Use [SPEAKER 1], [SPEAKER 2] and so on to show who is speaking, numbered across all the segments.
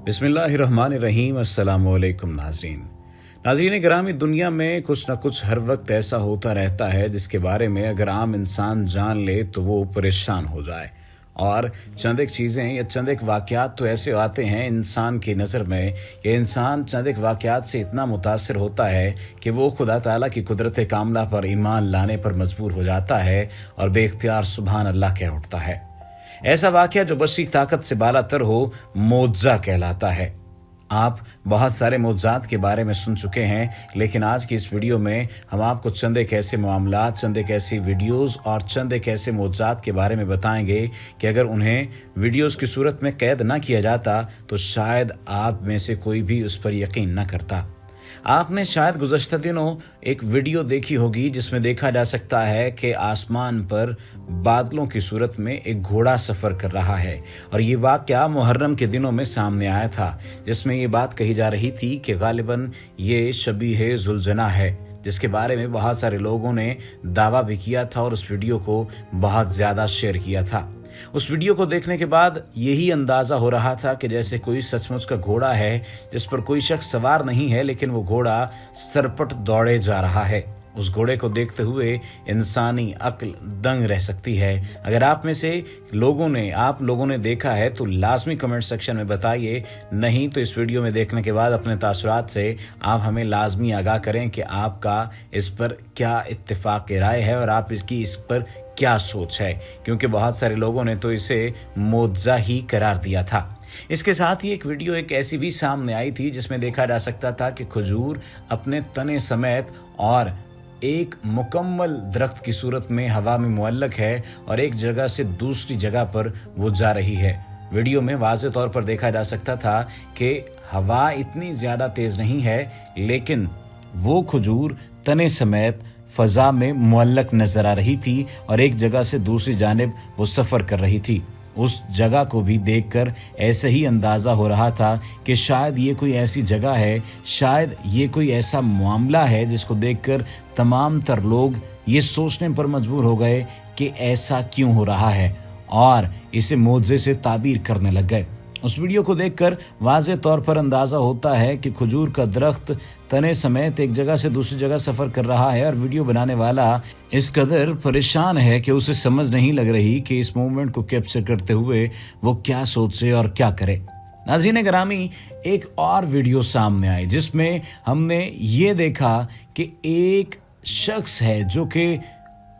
[SPEAKER 1] बिस्मिल्लाहिर्रहमानिर्रहीम। अस्सलामुअलैकुम नाज़रीन गिरामी, दुनिया में कुछ न कुछ हर वक्त ऐसा होता रहता है जिसके बारे में अगर आम इंसान जान ले तो वो परेशान हो जाए। और चंद एक चीज़ें या चंद एक वाक़यात तो ऐसे आते हैं इंसान की नज़र में, ये इंसान चंद एक वाक़यात से इतना मुतासिर होता है कि वो खुदा ताला की कुदरत कामला पर ईमान लाने पर मजबूर हो जाता है और बेख्तियार सुभान अल्लाह कह उठता है। ऐसा वाक़या जो बशरी ताकत से बालातर हो मोज़ा कहलाता है। आप बहुत सारे मोज़ात के बारे में सुन चुके हैं, लेकिन आज की इस वीडियो में हम आपको चंद एक ऐसे मामलात, चंद एक ऐसी वीडियोस और चंद एक ऐसे मोज़ात के बारे में बताएंगे कि अगर उन्हें वीडियोस की सूरत में कैद ना किया जाता तो शायद आप में से कोई भी उस पर यकीन न करता। आपने शायद गुज़श्ता दिनों एक वीडियो देखी होगी जिसमें देखा जा सकता है कि आसमान पर बादलों की सूरत में एक घोड़ा सफ़र कर रहा है, और ये वाक़या मुहर्रम के दिनों में सामने आया था, जिसमें ये बात कही जा रही थी कि गालिबन ये शबीह ज़ुलजना है, जिसके बारे में बहुत सारे लोगों ने दावा भी किया था और उस वीडियो को बहुत ज़्यादा शेयर किया था। उस वीडियो को देखने के बाद यही अंदाज़ा हो रहा था कि जैसे कोई सचमुच का घोड़ा है जिस पर कोई शख्स सवार नहीं है, लेकिन वो घोड़ा सरपट दौड़े जा रहा है। उस घोड़े को देखते हुए इंसानी अक्ल दंग रह सकती है। अगर आप में से आप लोगों ने देखा है तो लाजमी कमेंट सेक्शन में बताइए, नहीं तो इस वीडियो में देखने के बाद अपने तासुरात से आप हमें लाजमी आगाह करें कि आपका इस पर क्या इत्तेफाक राय है और आप इस पर क्या सोच है, क्योंकि बहुत सारे लोगों ने तो इसे मोज़ा ही करार दिया था। इसके साथ ही एक वीडियो ऐसी भी सामने आई थी जिसमें देखा जा सकता था कि खजूर अपने तने समेत और एक मुकम्मल दरख्त की सूरत में हवा में मुअल्लक है और एक जगह से दूसरी जगह पर वो जा रही है। वीडियो में वाज़े तौर पर देखा जा सकता था कि हवा इतनी ज़्यादा तेज़ नहीं है, लेकिन वो खजूर तने समेत फ़ज़ा में मुअल्लक नज़र आ रही थी और एक जगह से दूसरी जानिब वो सफ़र कर रही थी। उस जगह को भी देखकर ऐसे ही अंदाज़ा हो रहा था कि शायद ये कोई ऐसी जगह है, शायद ये कोई ऐसा मामला है जिसको देखकर तमाम तर लोग ये सोचने पर मजबूर हो गए कि ऐसा क्यों हो रहा है और इसे मोज़े से ताबीर करने लग गए। उस वीडियो को देखकर वाज़े तौर पर अंदाज़ा होता है कि खजूर का दरख्त तने समेत एक जगह से दूसरी जगह सफ़र कर रहा है और वीडियो बनाने वाला इस कदर परेशान है कि उसे समझ नहीं लग रही कि इस मूवमेंट को कैप्चर करते हुए वो क्या सोचे और क्या करे। नाज़रीन गिरामी, एक और वीडियो सामने आई जिसमें हमने ये देखा कि एक शख्स है जो कि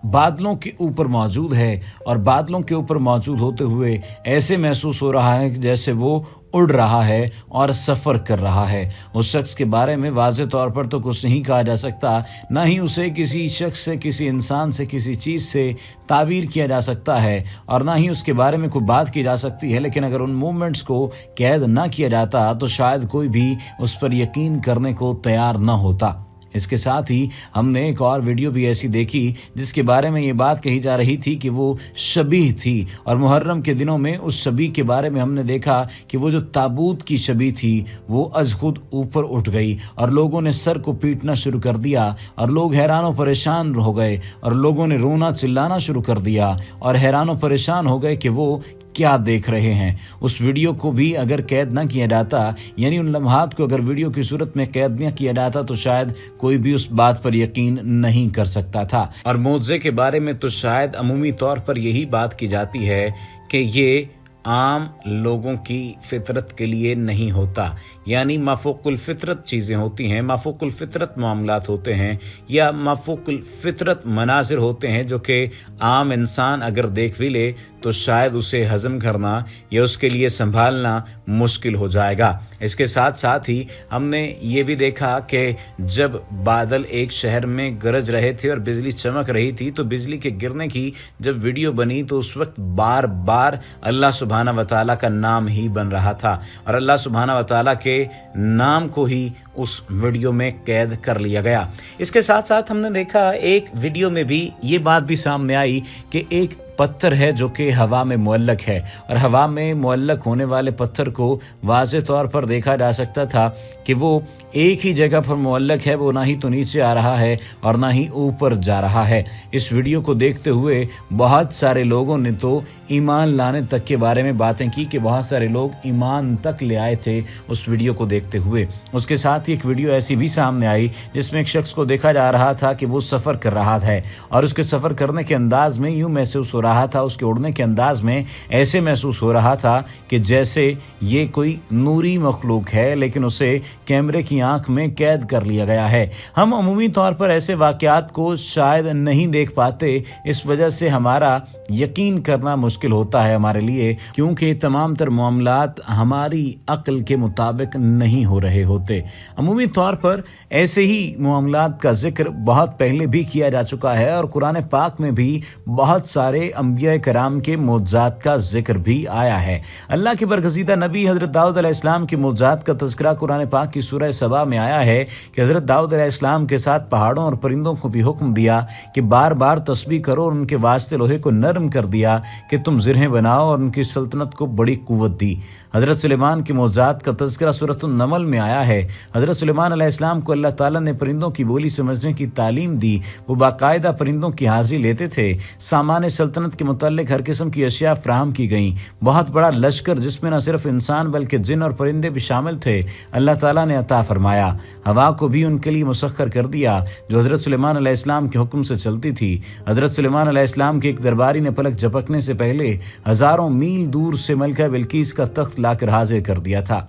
[SPEAKER 1] बादलों के ऊपर मौजूद है और बादलों के ऊपर मौजूद होते हुए ऐसे महसूस हो रहा है कि जैसे वो उड़ रहा है और सफ़र कर रहा है। उस शख्स के बारे में वाज़े तौर पर तो कुछ नहीं कहा जा सकता, ना ही उसे किसी शख्स से, किसी इंसान से, किसी चीज़ से ताबीर किया जा सकता है और ना ही उसके बारे में कोई बात की जा सकती है। लेकिन अगर उन मूवमेंट्स को कैद ना किया जाता तो शायद कोई भी उस पर यकीन करने को तैयार न होता। इसके साथ ही हमने एक और वीडियो भी ऐसी देखी जिसके बारे में ये बात कही जा रही थी कि वो शबीह थी, और मुहर्रम के दिनों में उस शबीह के बारे में हमने देखा कि वो जो ताबूत की शबीह थी वो अज खुद ऊपर उठ गई और लोगों ने सर को पीटना शुरू कर दिया और लोग हैरान और परेशान हो गए और लोगों ने रोना चिल्लाना शुरू कर दिया और हैरान और परेशान हो गए कि वो क्या देख रहे हैं। उस वीडियो को भी अगर कैद ना किया जाता, यानी उन लम्हात को अगर वीडियो की सूरत में कैद न किया जाता तो शायद कोई भी उस बात पर यकीन नहीं कर सकता था। और मोज़े के बारे में तो शायद अमूमी तौर पर यही बात की जाती है कि ये आम लोगों की फितरत के लिए नहीं होता, यानी माफूकुल फितरत चीज़ें होती हैं, माफूकुल फितरत मामलात होते हैं या माफूकुल फितरत मनाजिर होते हैं जो कि आम इंसान अगर देख भी ले तो शायद उसे हज़म करना या उसके लिए संभालना मुश्किल हो जाएगा। इसके साथ साथ ही हमने ये भी देखा कि जब बादल एक शहर में गरज रहे थे और बिजली चमक रही थी तो बिजली के गिरने की जब वीडियो बनी तो उस वक्त बार बार अल्लाह सुब्हाना व तआला का नाम ही बन रहा था और अल्लाह सुब्हाना व तआला के नाम को ही उस वीडियो में कैद कर लिया गया। इसके साथ साथ हमने देखा एक वीडियो में भी ये बात भी सामने आई कि एक पत्थर है जो कि हवा में मुअल्लक है, और हवा में मुअल्लक होने वाले पत्थर को वाज़े तौर पर देखा जा सकता था कि वो एक ही जगह पर मुअल्लक है, वो ना ही तो नीचे आ रहा है और ना ही ऊपर जा रहा है। इस वीडियो को देखते हुए बहुत सारे लोगों ने तो ईमान लाने तक के बारे में बातें की कि बहुत सारे लोग ईमान तक ले आए थे उस वीडियो को देखते हुए। उसके साथ ही एक वीडियो ऐसी भी सामने आई जिसमें एक शख्स को देखा जा रहा था कि वो सफ़र कर रहा है, और उसके सफ़र करने के अंदाज में यूँ महसूस हो रहा था, उसके उड़ने के अंदाज में ऐसे महसूस हो रहा था कि जैसे ये कोई नूरी मखलूक है, लेकिन उसे कैमरे की आंख में कैद कर लिया गया है। हम अमूमी तौर पर ऐसे वाक़यात को शायद नहीं देख पाते, इस वजह से हमारा यकीन करना मुश्किल होता है हमारे लिए, क्योंकि तमाम तर मामलात हमारी अक्ल के मुताबिक नहीं हो रहे होते। अमूमी तौर पर ऐसे ही मामलात का जिक्र बहुत पहले भी किया जा चुका है, और कुरान पाक में भी बहुत सारे अंबिया कराम के मोजात का जिक्र भी आया है। अल्लाह के बरगज़ीदा नबी हज़रत दाऊद अलैहिस्सलाम के मोजात का तज़किरा कुरान पाक की सूरह सबा में आया है कि हज़रत दाऊद अलैहिस्सलाम के साथ पहाड़ों और परिंदों को भी हुक्म दिया कि बार बार तस्बीह करो, और उनके वास्ते लोहे को नरम कर दिया कि तुम ज़िरहें बनाओ, और उनकी सल्तनत को बड़ी कुव्वत दी। हज़रत सुलेमान के मोजात का तज़किरा सूरतुन नमल में आया है। हज़रत सुलेमान अलैहिस्सलाम को अल्लाह ताला ने परिंदों की बोली समझने की तालीम दी। वो बाकायदा परिंदों की हाज़िरी लेते थे। सामान सल्तनत के मुतल्लिक़ हर किस्म की अशिया फ़राहम की गईं। बहुत बड़ा लश्कर जिसमें न सिर्फ इंसान बल्कि जिन और परिंदे भी शामिल थे अल्लाह ताला ने अता फरमाया। हवा को भी उनके लिए मुसख्खर कर दिया जो हज़रत सुलेमान अलैहिस्सलाम के हुक्म से चलती थी। हज़रत सुलेमान अलैहिस्सलाम के एक दरबारी ने पलक झपकने से पहले हज़ारों मील दूर से मलका बिल्कीस का तख्त लाकर हाजिर कर दिया था।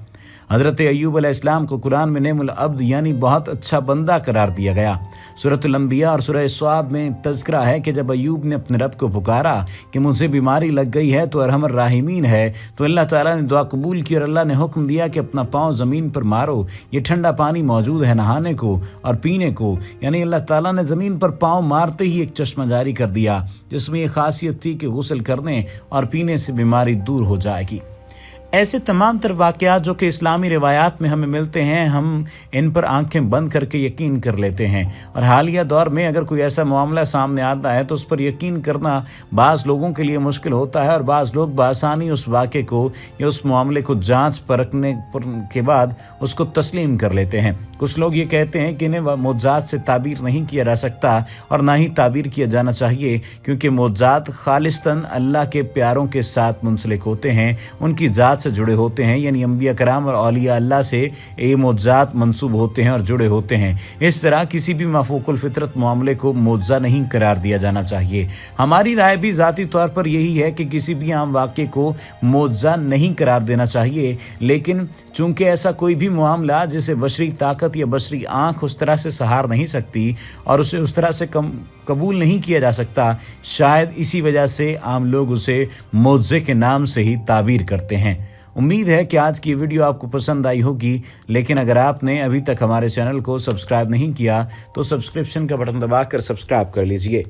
[SPEAKER 1] हज़रत अय्यूब अलैहिस्सलाम को कुरान में नेमुल अब्द यानी बहुत अच्छा बंदा करार दिया गया। सूरतुल अंबिया और सूरह स्वाद में तज़किरा है कि जब अय्यूब ने अपने रब को पुकारा कि मुझे बीमारी लग गई है तो अरहमर राहिमीन है, तो अल्लाह ताला ने दुआ कबूल की और अल्लाह ने हुक्म दिया कि अपना पाँव ज़मीन पर मारो, ये ठंडा पानी मौजूद है नहाने को और पीने को। यानी अल्लाह ताला ने ज़मीन पर पाँव मारते ही एक चश्मा जारी कर दिया जिसमें ये खासियत थी कि गुस्ल करने और पीने से बीमारी दूर हो जाएगी। ऐसे तमाम तर वाक़यात जो कि इस्लामी रिवायात में हमें मिलते हैं, हम इन पर आंखें बंद करके यकीन कर लेते हैं, और हालिया दौर में अगर कोई ऐसा मामला सामने आता है तो उस पर यकीन करना बाज़ लोगों के लिए मुश्किल होता है, और बाज़ लोग बआसानी उस वाक़े को या उस मामले को जांच परखने के बाद उसको तस्लीम कर लेते हैं। कुछ लोग ये कहते हैं कि इन्हें मोजात से ताबीर नहीं किया जा सकता और ना ही ताबीर किया जाना चाहिए, क्योंकि मोजात खालिस्तन अल्लाह के प्यारों के साथ मुंसलिक होते हैं, उनकी ज़ात से जुड़े होते हैं, यानी अंबिया कराम और औलिया अल्लाह से ये मोजात मंसूब होते हैं और जुड़े होते हैं। इस तरह किसी भी मफूकुल फितरत मामले को मोजा नहीं करार दिया जाना चाहिए। हमारी राय भी ज़ाती तौर पर यही है कि किसी भी आम वाक़े को मोजा नहीं करार देना चाहिए, लेकिन चूँकि ऐसा कोई भी मामला जिसे बशरी ताकत या बशरी आँख उस तरह से सहार नहीं सकती और उसे उस तरह से कबूल नहीं किया जा सकता, शायद इसी वजह से आम लोग उसे मोज़े के नाम से ही ताबीर करते हैं। उम्मीद है कि आज की वीडियो आपको पसंद आई होगी, लेकिन अगर आपने अभी तक हमारे चैनल को सब्सक्राइब नहीं किया तो सब्सक्रिप्शन का बटन दबाकर सब्सक्राइब कर लीजिए।